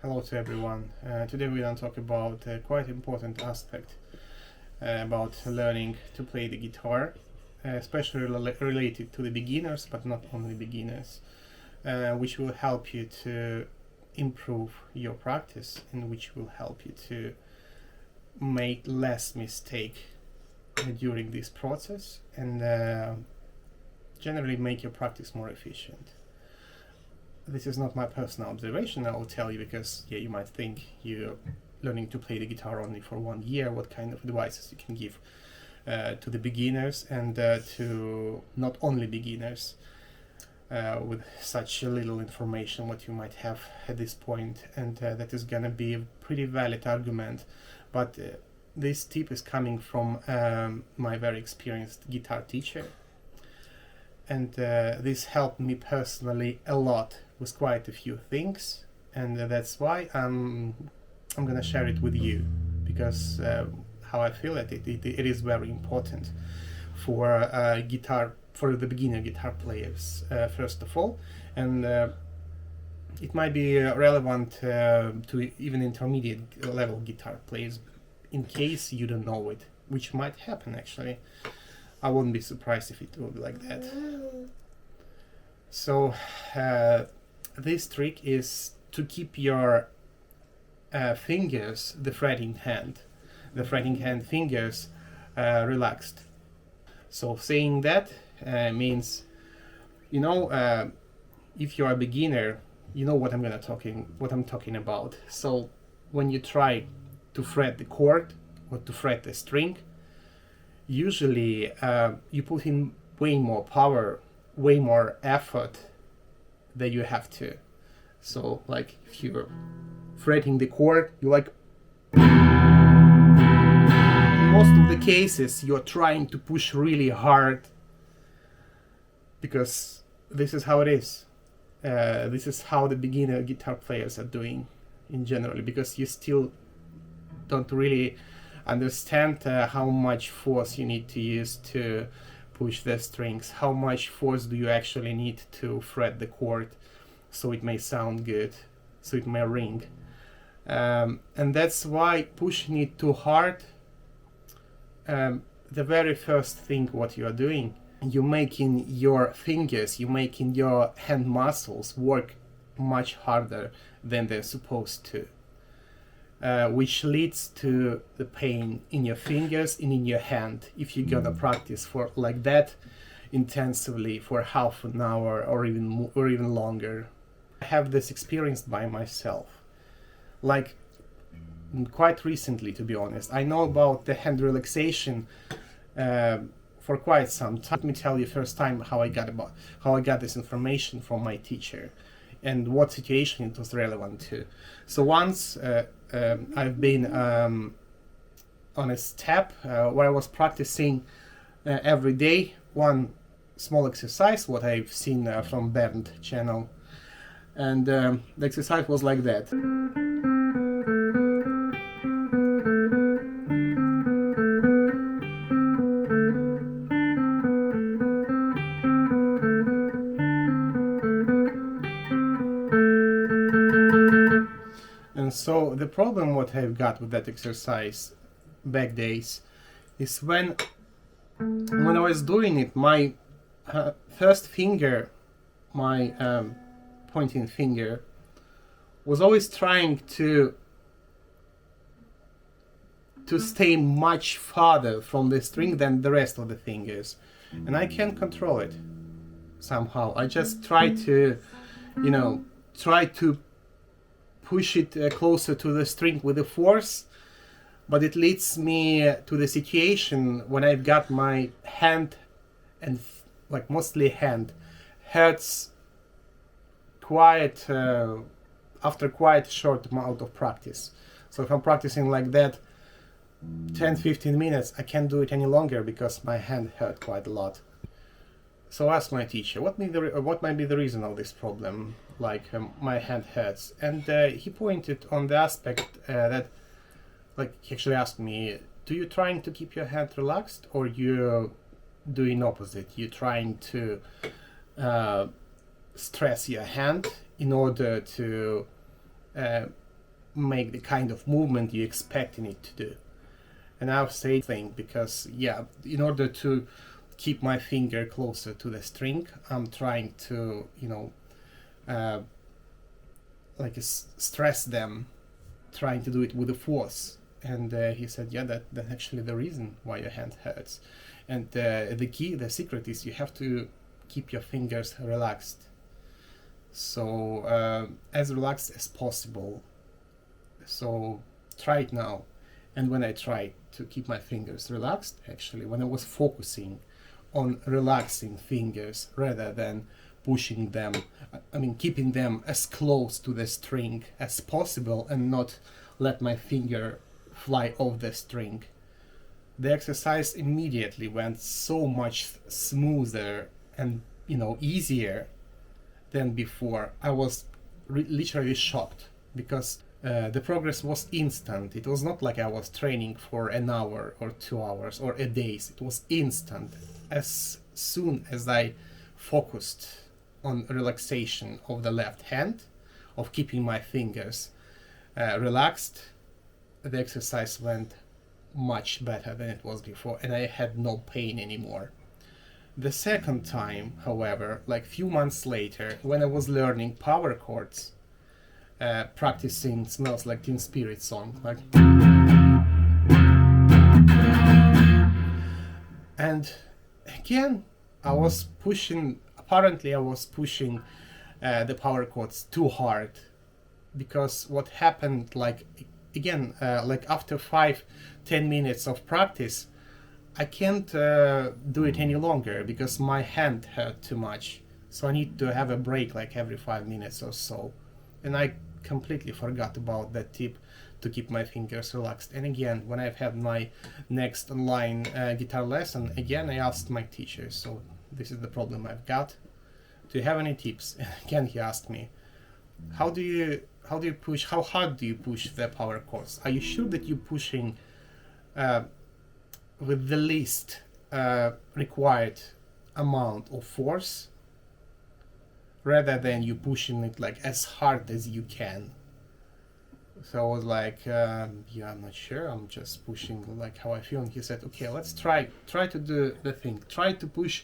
Hello to everyone. Today we're going to talk about a quite important aspect about learning to play the guitar, especially related to the beginners, but not only beginners, which will help you to improve your practice and which will help you to make less mistake during this process and generally make your practice more efficient. This is not my personal observation, I will tell you, because you might think you're learning to play the guitar only for 1 year, what kind of advices you can give to the beginners and to not only beginners with such little information what you might have at this point, and that is gonna be a pretty valid argument, but this tip is coming from my very experienced guitar teacher, and this helped me personally a lot with quite a few things, and that's why I'm gonna share it with you, because how I feel it is very important for the beginner guitar players first of all, and it might be relevant to even intermediate level guitar players in case you don't know it, which might happen actually. I wouldn't be surprised if it will be like that. So this trick is to keep your fingers, the fretting hand fingers relaxed. So saying that means, if you're a beginner, you know what I'm talking about. So when you try to fret the chord or to fret the string, usually you put in way more power, way more effort than you have to. So like if you're fretting the chord, you like, in most of the cases you're trying to push really hard, because this is how it is. This is how the beginner guitar players are doing in general, because you still don't really understand how much force you need to use to push the strings, how much force do you actually need to fret the chord so it may sound good, so it may ring. And that's why pushing it too hard, the very first thing what you are doing, you're making your fingers, you're making your hand muscles work much harder than they're supposed to. Which leads to the pain in your fingers and in your hand if you're gonna practice for like that intensively for half an hour or even longer. I have this experienced by myself, like quite recently, to be honest. I know about the hand relaxation for quite some time. Let me tell you first time how I got this information from my teacher and what situation it was relevant to. So once I've been on a step where I was practicing every day one small exercise what I've seen from Bernd channel, and the exercise was like that. And so the problem what I've got with that exercise back days is when I was doing it, my first finger, my pointing finger, was always trying to stay much farther from the string than the rest of the fingers, and I can't control it somehow. I just try to push it closer to the string with the force, but it leads me to the situation when I've got my hand, and like mostly hand, hurts quite after quite a short amount of practice. So if I'm practicing like that 10-15 minutes, I can't do it any longer because my hand hurt quite a lot. So I asked my teacher, what might be the reason of this problem, like my hand hurts, and he pointed on the aspect that, like, he actually asked me, do you trying to keep your hand relaxed, or you doing opposite? You trying to stress your hand in order to make the kind of movement you're expecting it to do. And I'll say thing because yeah, in order to keep my finger closer to the string, I'm trying to, stress them, trying to do it with a force. And he said, yeah, that's actually the reason why your hand hurts. And the secret is you have to keep your fingers relaxed. So as relaxed as possible. So try it now. And when I tried to keep my fingers relaxed, actually, when I was focusing on relaxing fingers rather than pushing them, keeping them as close to the string as possible and not let my finger fly off the string, the exercise immediately went so much smoother and easier than before. I was literally shocked because the progress was instant. It was not like I was training for an hour or 2 hours or a day. It was instant. As soon as I focused on relaxation of the left hand, of keeping my fingers relaxed, the exercise went much better than it was before, and I had no pain anymore. The second time, however, like few months later, when I was learning power chords, practicing Smells Like Teen Spirit song, like, and again apparently I was pushing the power chords too hard, because what happened, like after 5-10 minutes of practice, I can't do it any longer because my hand hurt too much. So I need to have a break like every 5 minutes or so. And I completely forgot about that tip to keep my fingers relaxed. And again, when I've had my next online guitar lesson, again I asked my teacher, so this is the problem I've got. Do you have any tips? And again he asked me, how hard do you push the power chords? Are you sure that you're pushing with the least required amount of force, rather than you pushing it like as hard as you can? So I was like, yeah, I'm not sure, I'm just pushing like how I feel. And he said, okay, let's try to do the thing. Try to push,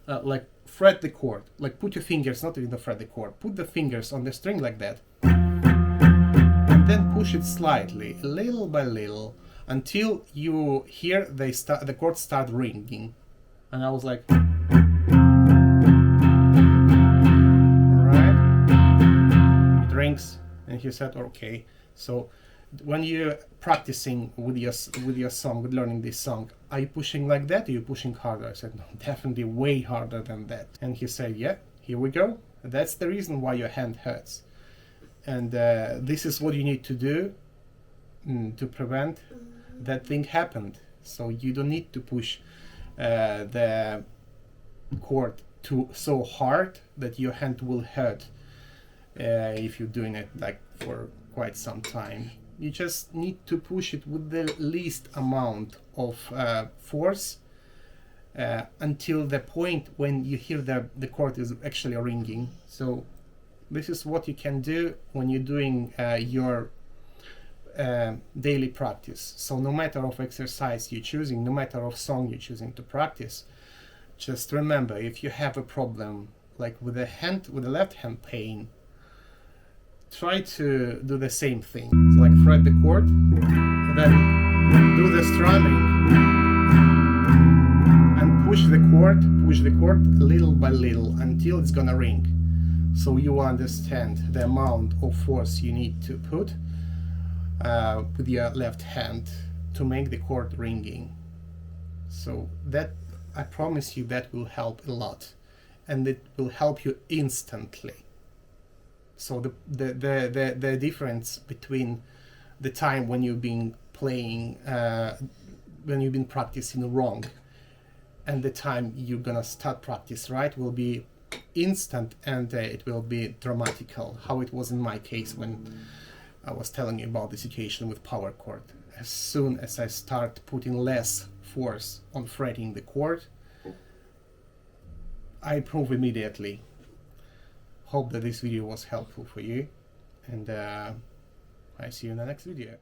like fret the chord, like put your fingers, not even the fret the chord, put the fingers on the string like that, and then push it slightly, little by little, until you hear the chords start ringing. And I was like, alright, it rings. And he said, okay. So when you're practicing with your song, with learning this song, are you pushing like that, or are you pushing harder? I said, no, definitely way harder than that. And he said, yeah, here we go. That's the reason why your hand hurts. And this is what you need to do to prevent that thing happened. So you don't need to push the chord so hard that your hand will hurt if you're doing it like for quite some time. You just need to push it with the least amount of force until the point when you hear the chord is actually ringing. So this is what you can do when you're doing your daily practice. So no matter of exercise you're choosing, no matter of song you're choosing to practice, just remember, if you have a problem like with the left hand pain, try to do the same thing. So like fret the chord, then do the strumming and push the chord little by little until it's gonna ring. So you understand the amount of force you need to put with your left hand to make the chord ringing. So that, I promise you, that will help a lot, and it will help you instantly. So the difference between the time when you've been playing, when you've been practicing wrong, and the time you're gonna start practice right will be instant, and it will be dramatical, how it was in my case when I was telling you about the situation with power chord. As soon as I start putting less force on fretting the chord, I improve immediately. Hope that this video was helpful for you, and I see you in the next video.